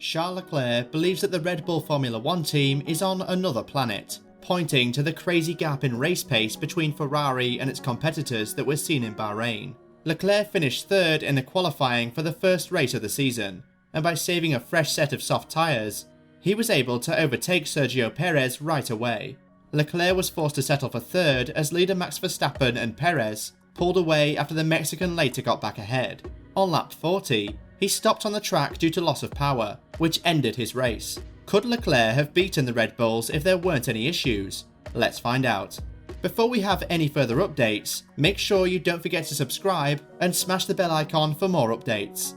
Charles Leclerc believes that the Red Bull Formula 1 team is on another planet, pointing to the crazy gap in race pace between Ferrari and its competitors that was seen in Bahrain. Leclerc finished third in the qualifying for the first race of the season, and by saving a fresh set of soft tyres, he was able to overtake Sergio Perez right away. Leclerc was forced to settle for third as leader Max Verstappen and Perez pulled away after the Mexican later got back ahead. On lap 40, he stopped on the track due to loss of power, which ended his race. Could Leclerc have beaten the Red Bulls if there weren't any issues? Let's find out. Before we have any further updates, make sure you don't forget to subscribe and smash the bell icon for more updates.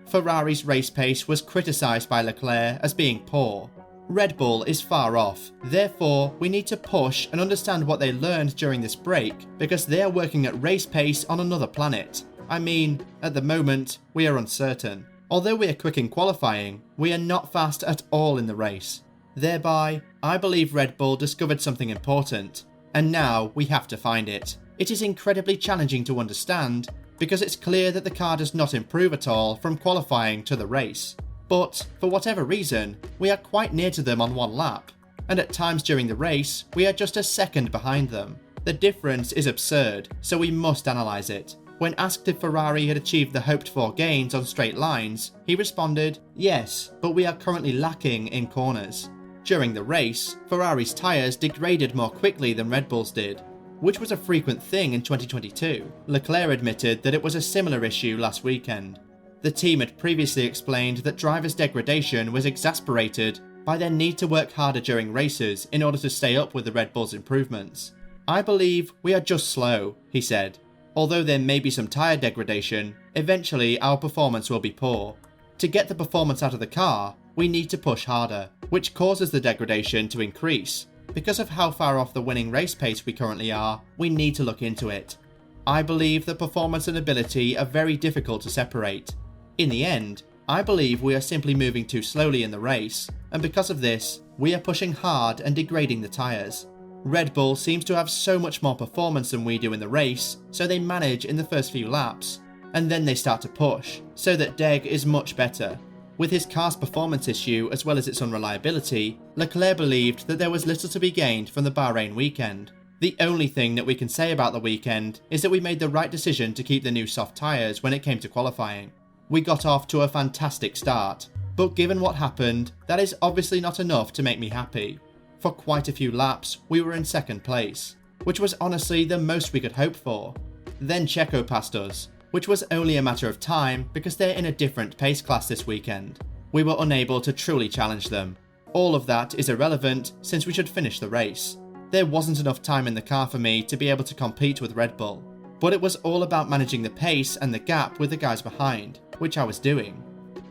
Ferrari's race pace was criticised by Leclerc as being poor. Red Bull is far off, therefore we need to push and understand what they learned during this break, because they are working at race pace on another planet. I mean, at the moment, we are uncertain. Although we are quick in qualifying, we are not fast at all in the race. Thereby, I believe Red Bull discovered something important, and now we have to find it. It is incredibly challenging to understand, because it's clear that the car does not improve at all from qualifying to the race. But, for whatever reason, we are quite near to them on one lap, and at times during the race, we are just a second behind them. The difference is absurd, so we must analyse it. When asked if Ferrari had achieved the hoped-for gains on straight lines, he responded, "Yes, but we are currently lacking in corners." During the race, Ferrari's tyres degraded more quickly than Red Bull's did, which was a frequent thing in 2022. Leclerc admitted that it was a similar issue last weekend. The team had previously explained that drivers' degradation was exacerbated by their need to work harder during races in order to stay up with the Red Bull's improvements. "I believe we are just slow," he said. "Although there may be some tyre degradation, eventually our performance will be poor. To get the performance out of the car, we need to push harder, which causes the degradation to increase. Because of how far off the winning race pace we currently are, we need to look into it. I believe that performance and ability are very difficult to separate. In the end, I believe we are simply moving too slowly in the race, and because of this, we are pushing hard and degrading the tyres. Red Bull seems to have so much more performance than we do in the race, so they manage in the first few laps, and then they start to push, so that Deg is much better. With his car's performance issue as well as its unreliability, Leclerc believed that there was little to be gained from the Bahrain weekend. The only thing that we can say about the weekend is that we made the right decision to keep the new soft tyres when it came to qualifying. We got off to a fantastic start, but given what happened, that is obviously not enough to make me happy. For quite a few laps, we were in second place, which was honestly the most we could hope for. Then Checo passed us, which was only a matter of time because they're in a different pace class this weekend. We were unable to truly challenge them. All of that is irrelevant since we should finish the race. There wasn't enough time in the car for me to be able to compete with Red Bull, but it was all about managing the pace and the gap with the guys behind, which I was doing.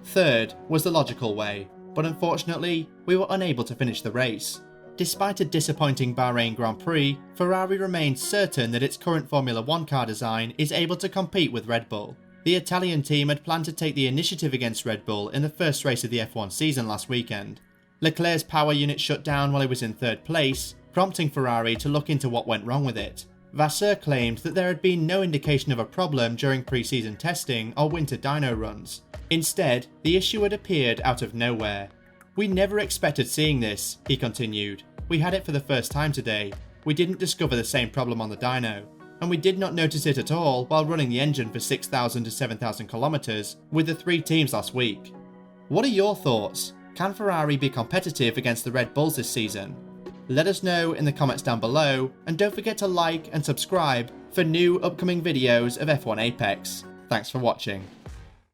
Third was the logical way, but unfortunately, we were unable to finish the race. Despite a disappointing Bahrain Grand Prix, Ferrari remains certain that its current Formula 1 car design is able to compete with Red Bull. The Italian team had planned to take the initiative against Red Bull in the first race of the F1 season last weekend. Leclerc's power unit shut down while he was in third place, prompting Ferrari to look into what went wrong with it. Vasseur claimed that there had been no indication of a problem during pre-season testing or winter dyno runs. Instead, the issue had appeared out of nowhere. "We never expected seeing this," he continued. "We had it for the first time today. We didn't discover the same problem on the dyno, and we did not notice it at all while running the engine for 6,000 to 7,000 kilometers with the three teams last week." What are your thoughts? Can Ferrari be competitive against the Red Bulls this season? Let us know in the comments down below, and don't forget to like and subscribe for new upcoming videos of F1 Apex. Thanks for watching.